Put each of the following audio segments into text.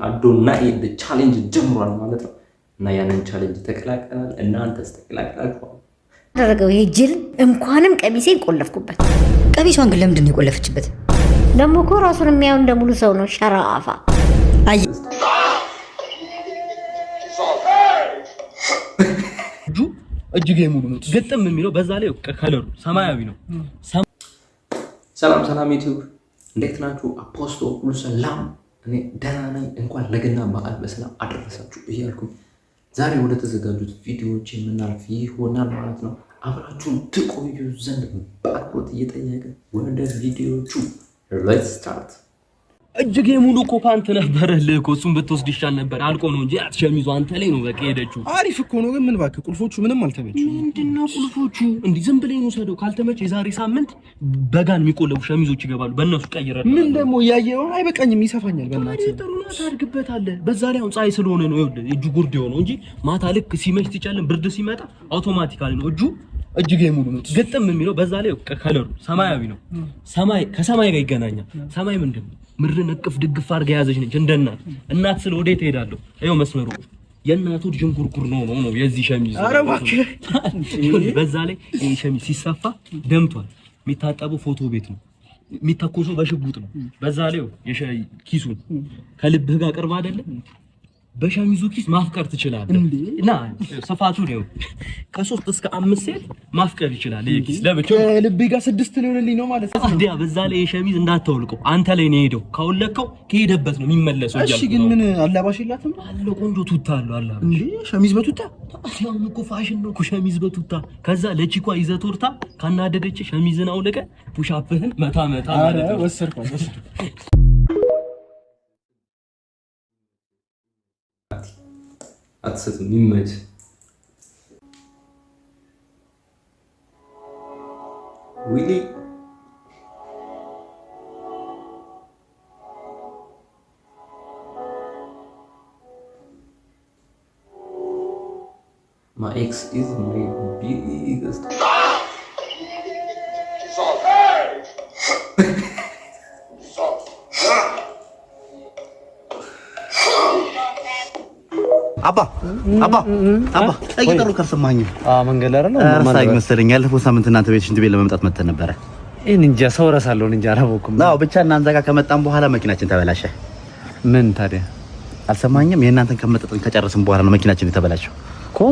አዶናይ ቻሌንጅ ጀምሯል ማለት ነው እና ያንን ቻሌንጅ ተቀላቀላል። እናንተስ ተቀላቀላችኋል? አደረገው ይሄ ጅል እንኳንም ቀሚሴን ቆለፍኩበት። ቀሚሷን ግን ለምንድን ነው የቆለፈችበት? ደግሞ እኮ ራሱን የሚያው እንደሙሉ ሰው ነው። ሸራፋ አይ እጅጌ ሙሉ ነው ገጠም የሚለው በዛ ላይ ከለሩ ሰማያዊ ነው። ሰላም ዩቲዩብ እንዴት ናችሁ? አፖስቶ ሁሉ ሰላም፣ እኔ ደህና ነኝ። እንኳን ለገና በዓል በሰላም አደረሳችሁ እያልኩኝ ዛሬ ወደ ተዘጋጁት ቪዲዮዎች የምናልፍ ይሆናል ማለት ነው። አብራችሁን ትቆዩ ዘንድ በአክብሮት እየጠየቅን ወደ ቪዲዮቹ ሌትስ ስታርት። እጅጌ ሙሉ እኮ ፓንት ነበረልህ እኮ እሱን ብትወስድ ይሻል ነበር። አልቆ ነው እንጂ አትሸሚዙ አንተ ላይ ነው በቃ ሄደችው። አሪፍ እኮ ነው ግን ምን እባክህ ቁልፎቹ ምንም አልተመቹም። ምንድነው ቁልፎቹ? እንዲህ ዝም ብለህ ነው ሰደው ካልተመቸ የዛሬ ሳምንት በጋን የሚቆለፉ ሸሚዞች ይገባሉ። በእነሱ ቀይረን ምን ደግሞ ያየው አይበቃኝም፣ ይሰፋኛል። በእናትህ ጥሩ ነው ታድርግበታለህ። በዛ ላይ አሁን ፀሐይ ስለሆነ ነው ይኸውልህ እጁ ጉርድ የሆነው እንጂ ማታ ልክ ሲመሽ ሲጨልም ብርድ ሲመጣ አውቶማቲካሊ ነው እጅጌ ሙሉ ነው ገጠም የሚለው በዛ ላይ ከለሩ ሰማያዊ ነው። ሰማይ ከሰማይ ጋር ይገናኛል። ሰማይ ምንድን ነው? ምድርን እቅፍ ድግፍ አድርጋ ያዘች ነች እንደ እናት ስለ ወዴት እሄዳለሁ? ይኸው መስመሩ የእናቱ ጅንጉርጉር ነው የዚህ ሸሚዝ። ኧረ እባክህ በዛ ላይ ይሄ ሸሚዝ ሲሰፋ ደምቷል። የሚታጠበው ፎቶ ቤት ነው፣ የሚተኮሰው በሽጉጥ ነው። በዛ ላይ ኪሱን ከልብህ ጋር ቅርብ አይደለም በሸሚዙ ኪስ ማፍቀር ትችላለህ። እና ሰፋቱ ነው ከ3 እስከ 5 ሴት ማፍቀር ይችላል። ይሄ ኪስ ለብቻው ልብ ጋር 6 ሊሆንልኝ ነው ማለት ነው። እንዴ በዛ ላይ የሸሚዝ እንዳታወልቀው አንተ ላይ ነው ሄደው ካወለቀው ከሄደበት ነው የሚመለሰው። እሺ ግን ምን አላባሽ የላትም አለ ቆንጆ ቱታ አለው አላባሽ። እንዴ ሸሚዝ በቱታ አሁን እኮ ፋሽን ነው እኮ ሸሚዝ በቱታ። ከዛ ለቺኳ ይዘቶርታ ካናደደች ሸሚዝን አውለቀ ፑሻፕህን መታ ማለት ነው። ወሰርኩ አትሰጥም ይመች ዊሊ my ex is my biggest አባ እየጠሩ ካልሰማኝ መንገድ አይደል አርሳይ መሰለኝ። ያለፈው ሳምንት እናንተ ቤት ሽንት ቤት ለመምጣት መጥተን ነበረ። እንጃ ሰው ረሳለሁ እንጃ አላወኩም። አዎ ብቻ እናንተ ጋር ከመጣን በኋላ መኪናችን ተበላሸ። ምን ታዲያ አልሰማኝም? የእናንተን ከመጠጥን ከጨረስን በኋላ ነው መኪናችን የተበላሸው።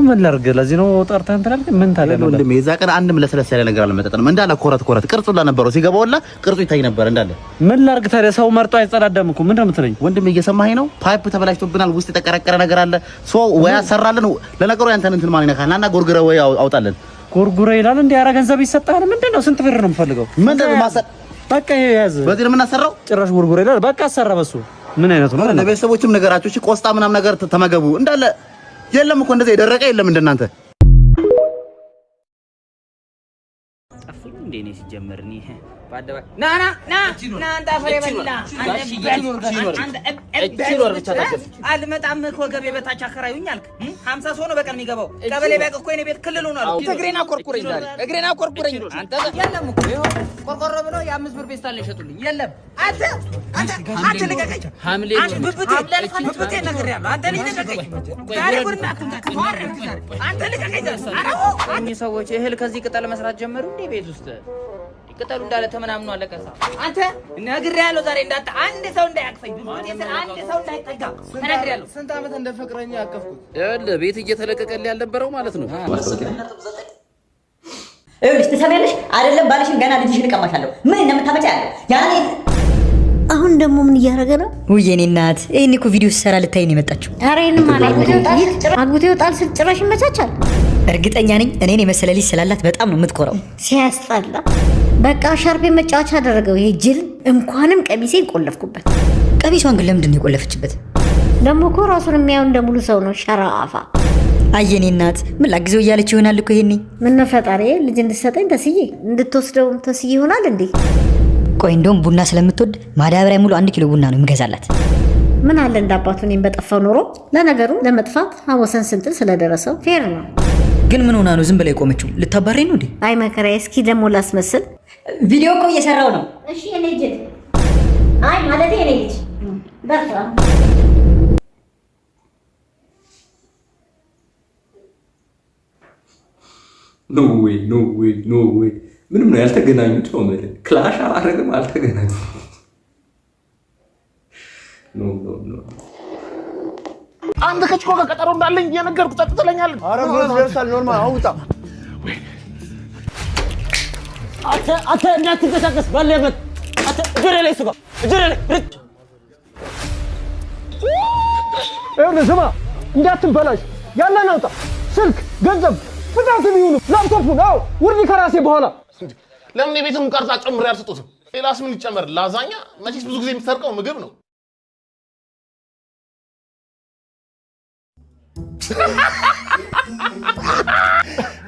ምን ላድርግ? ለዚህ ነው ጠርተህ እንትን አልክ? ምን ታዲያ ነው ወንድሜ? የዛ ቀን አንድም ለስለስ ያለ ነገር አልመጠጥንም። እንዳለ ኮረት ቅርጹ ነበረው ሲገባውላ ቅርጹ ይታይ ነበር እንዳለ። ምን ላድርግ ታዲያ? ሰው መርጦ አይጸዳዳም እኮ። ምንድን ነው የምትለኝ ወንድሜ? እየሰማኸኝ ነው? ፓይፕ ተበላሽቶብናል። ውስጥ የተቀረቀረ ነገር አለ። ወይ ያሰራልን። ለነገሩ ያንተን እንትን ማን ይነካል? እና ጎርጉረ ወይ አውጣለን። ጎርጉረ ይላል እንዴ? ኧረ ገንዘብ ይሰጣል። ምንድን ነው? ስንት ብር ነው የምፈልገው? ምንድን ነው ማሰር? በቃ ያዝ። በዚህ ነው የምናሰራው። ጭራሽ ጎርጉረ ይላል። በቃ አሰራ በሱ። ምን አይነቱ ነው? ለቤተሰቦችም ነገራችሁ። እሺ ቆስጣ ምናምን ነገር ተመገቡ እንዳለ የለም እኮ እንደዚህ የደረቀ የለም እንደናንተ። ጠፉኝ እንዴ ነው ሲጀመር ነው ባደባ ና አንተ አፈር የበላ አልመጣም እኮ ገቤ በታች አከራዩኝ አልክ። 50 ሰው ነው በቀን የሚገባው። ቀበሌ ቢያውቅ እኮ የኔ ቤት ክልል ሆኗል። እግሬን አቆርቁረኝ ዛሬ እግሬን አቆርቁረኝ። አንተ የለም እኮ ቆርቆሮ ብሎ የ5 ብር ቤስታል ይሸጡልኝ። የለም አንተ ልቀቀኝ። አንተ ብብቴ ነግሬያለሁ። አንተ ልቀቀኝ። ዛሬ ጉርና አንተ ልቀቀኝ። እኚህ ሰዎች እህል ከዚህ ቅጠል መስራት ጀመሩ እንዴ ቤት ውስጥ? ቅጠሉ እንዳለ ተመናምኑ አለቀሳ። አንተ ነግሬያለሁ ዛሬ እንዳታ አንድ ሰው እንዳያቅፈኝ አንድ ሰው እንዳይጠጋ ነግሬያለሁ። ስንት ዓመት እንደፈቅረኛ ያቀፍኩት ይኸውልህ ቤት እየተለቀቀልህ ያልነበረው ማለት ነው። እሺ ትሰሚያለሽ አይደለም? ባልሽን ገና ልጅሽን እቀማሻለሁ። ምን እንደምታመጪ ያለው ያኔ አሁን ደግሞ ምን እያደረገ ነው? ውይ የኔ እናት ይሄን እኮ ቪዲዮ ሲሰራ ልታይ ነው የመጣችው። ኧረ ይሄን ማለት አግብቶ ይወጣል ስል ጭራሽ ይመቻቻል። እርግጠኛ ነኝ እኔን የመሰለ ልጅ ስላላት በጣም ነው የምትኮራው። ሲያስጠላ። በቃ ሻርፕ መጫወቻ አደረገው ይሄ ጅል። እንኳንም ቀሚሴን ቆለፍኩበት። ቀሚሷን ግን ለምንድን ነው የቆለፈችበት? ደግሞ እኮ ራሱን የሚያው እንደሙሉ ሰው ነው። ሸራፋ አየኔ እናት ምን ላግዘው እያለች ይሆናል እኮ ይሄኔ። ምን ነው ፈጣሪ ልጅ እንድትሰጠኝ ተስዬ እንድትወስደው ተስዬ ይሆናል እንዴ? ቆይ እንደውም ቡና ስለምትወድ ማዳበሪያ ሙሉ 1 ኪሎ ቡና ነው የምገዛላት። ምን አለ እንዳባቱ እኔም በጠፋው ኖሮ። ለነገሩ ለመጥፋት ሀወሰን ስንጥል ስለደረሰው ፌር ነው። ግን ምን ሆና ነው ዝም ብላ የቆመችው? ልታባረኝ ነው እንዴ? አይ መከራዬ፣ እስኪ ደግሞ ላስመስል። ቪዲዮ እኮ እየሰራው ነው። እሺ እኔ ልጅ አይ ማለት እኔ ልጅ በርታ ኖ ዌይ ምንም ነው ያልተገናኙት ነው ማለት ክላሽ አላደረግም አልተገናኙ ኖ አንተ ከጭቆ ጋር ቀጠሮ እንዳለኝ እየነገርኩ ጸጥ ትለኛለህ። ኧረ ብሎት ደርሳል። ኖርማል አውጣ። አንተ እንዳትንቀሳቀስ ባለበት አንተ እጅሬ ላይ ስጋ እጅሬ ላይ ይኸውልህ ስማ፣ እንዳትበላሽ ያለን አውጣ። ስልክ፣ ገንዘብ፣ ፍታት ቢሆኑ ላፕቶፑን አዎ ውርድ ከራሴ በኋላ ለምን የቤቱን ቀርጻ ጨምሬ አልሰጡትም? ሌላስ ምን ይጨመር? ላዛኛ መቼስ ብዙ ጊዜ የሚሰርቀው ምግብ ነው።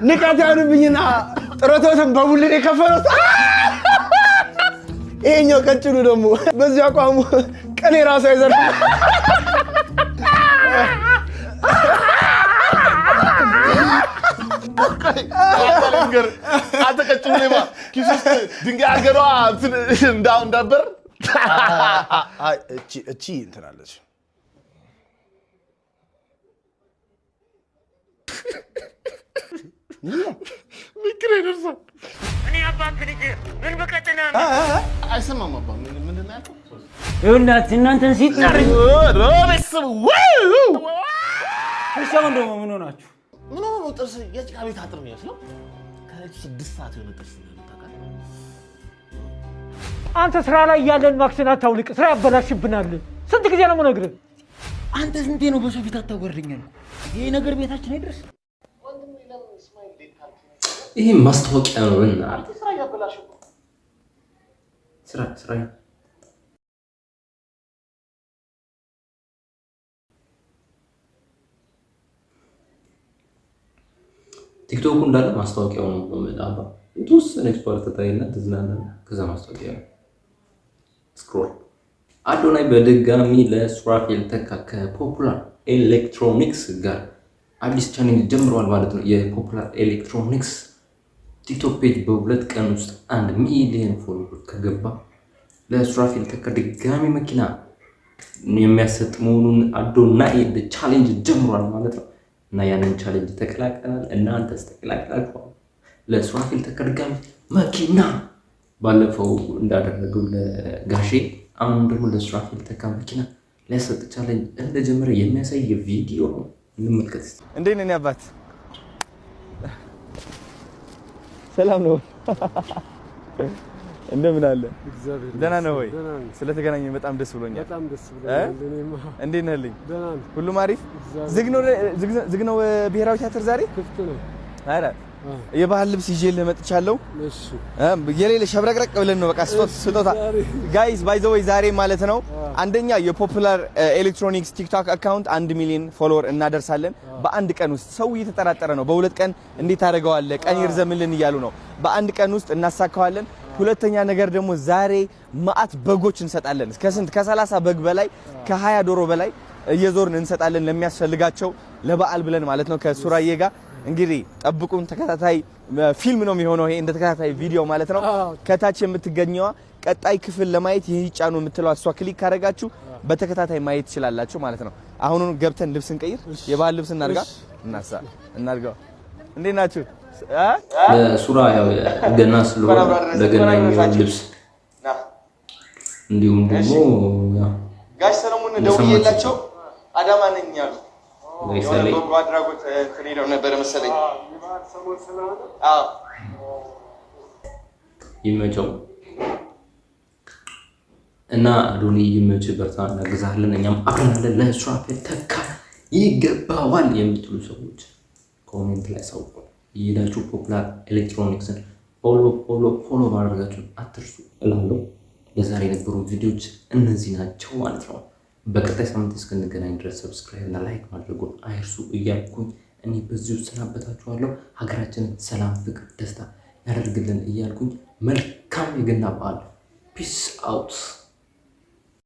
ንቀት ያኑብኝና ጥረቶትን በቡልን የከፈሉት ይሄኛው ቀጭኑ ደግሞ በዚህ አቋሙ ቀኔ ራሱ አይዘርፍ። አንተ ቀጭኑ ሌባ ኪሱስ ድንጋይ አገሯ እንዳበር እቺ እንትናለች ምክር ይደርሳል። እኔ አባክ ልጅ ምን በቀጥና አይሰማም አባ ምንድን ነው ያልከው? ይኸውላችሁ እናንተን ሲጠር ሮቤስም እሻው እንደው ምን ሆናችሁ? ምን ሆኖ ጥርስ የጭቃ ቤት አጥር ነው ያስለው? ከሌሊቱ 6 ሰዓት የሆነ ጥርስ ነው ታውቃለህ? አንተ ስራ ላይ ያለን ማክሰና ታውልቅ ስራ ያበላሽብናል። ስንት ጊዜ ነው የምነግርህ? አንተ ስንቴ ነው በሰው ፊት አታወርደኛል? ይሄ ነገር ቤታችን አይደርስ። ይሄ ማስታወቂያ ነው እና ስራ ያበላሽው ስራ ቲክቶክ እንዳለ ማስታወቂያው ነው በመጣባ የተወሰነ ኤክስፐርት ታይና ተዝናናና ከዛ ማስታወቂያ ስክሮል አዶናይ በድጋሚ ለሱራፌል ተካ ከፖፑላር ኤሌክትሮኒክስ ጋር አዲስ ቻሌንጅ ጀምሯል ማለት ነው። የፖፑላር ኤሌክትሮኒክስ ቲክቶክ ፔጅ በሁለት ቀን ውስጥ 1 ሚሊዮን ፎሎወር ከገባ ለሱራፌል ተካ ድጋሚ መኪና የሚያሰጥ መሆኑን አዶናይ ቻሌንጅ ጀምሯል ማለት ነው። እና ያንን ቻሌንጅ ተቀላቀላል። እናንተስ ተቀላቀላችኋል? ለሱራፌል ተካ ድጋሚ መኪና ባለፈው እንዳደረገው ለጋሼ አሁን ደግሞ ለሱራፌል ተካ መኪና ሊያሰጥ ቻሌንጅ እንደጀመረ የሚያሳይ ቪዲዮ ነው። እንመልከት። እንዴት ነህ አባት? ሰላም ነው? እንደምን አለ? ደህና ነው ወይ? ስለተገናኘን በጣም ደስ ብሎኛል። በጣም ደስ ብሎኛል። እንዴት ነህልኝ? ሁሉም አሪፍ? ዝግ ነው ብሔራዊ ቲያትር ዛሬ? ክፍት ነው። አረ የባህል ልብስ ይዤልህ መጥቻለሁ። እሺ የሌለ ሸብረቅረቅ ብለን ነው በቃ ስጦታ ጋይስ ባይ ዘ ዌይ ዛሬ ማለት ነው አንደኛ የፖፑላር ኤሌክትሮኒክስ ቲክቶክ አካውንት 1 ሚሊዮን ፎሎወር እናደርሳለን በአንድ ቀን ውስጥ። ሰው እየተጠራጠረ ነው በሁለት ቀን እንዴት አደርገዋለህ ቀን ይርዘምልን እያሉ ነው። በአንድ ቀን ውስጥ እናሳካዋለን። ሁለተኛ ነገር ደግሞ ዛሬ ማአት በጎች እንሰጣለን። ከስንት ከ30 በግ በላይ ከ20 ዶሮ በላይ እየዞርን እንሰጣለን ለሚያስፈልጋቸው ለበዓል ብለን ማለት ነው ከሱራዬ ጋር። እንግዲህ ጠብቁን። ተከታታይ ፊልም ነው የሚሆነው ይሄ እንደ ተከታታይ ቪዲዮ ማለት ነው። ከታች የምትገኘዋ ቀጣይ ክፍል ለማየት ይሄ ይጫኑ የምትለው እሷ ክሊክ ካደረጋችሁ በተከታታይ ማየት ትችላላችሁ ማለት ነው። አሁን ገብተን ልብስ እንቀይር፣ የባህል ልብስ እናድርጋ። እንዴት ናችሁ? ሱራ ያው ገና ስለሆነ ለገና የሚሆን ልብስ እንዲሁም ደግሞ ያው ጋሽ ሰለሞን ደውዬላቸው አዳማ ነኝ ያሉ በጎ አድራጎት ሄደው ነበር መሰለኝ። አዎ ይመቸው እና አዶኒ ይመች፣ በርታ፣ እናግዛለን፣ እኛም አብረናለን። ለሱራፌል ተካ ይገባዋል የምትሉ ሰዎች ኮሜንት ላይ ሳውቁ ይሄዳችሁ ፖፑላር ኤሌክትሮኒክስን ፎሎ ማድረጋችሁን አትርሱ እላለሁ። ለዛሬ የነበሩ ቪዲዮዎች እነዚህ ናቸው ማለት ነው። በቀጣይ ሳምንት እስክንገናኝ ድረስ ሰብስክራይብ እና ላይክ ማድረጉን አይርሱ እያልኩኝ እኔ በዚሁ ሰናበታችኋለሁ። ሀገራችንን ሰላም፣ ፍቅር፣ ደስታ ያደርግልን እያልኩኝ መልካም የገና በዓል ፒስ አውት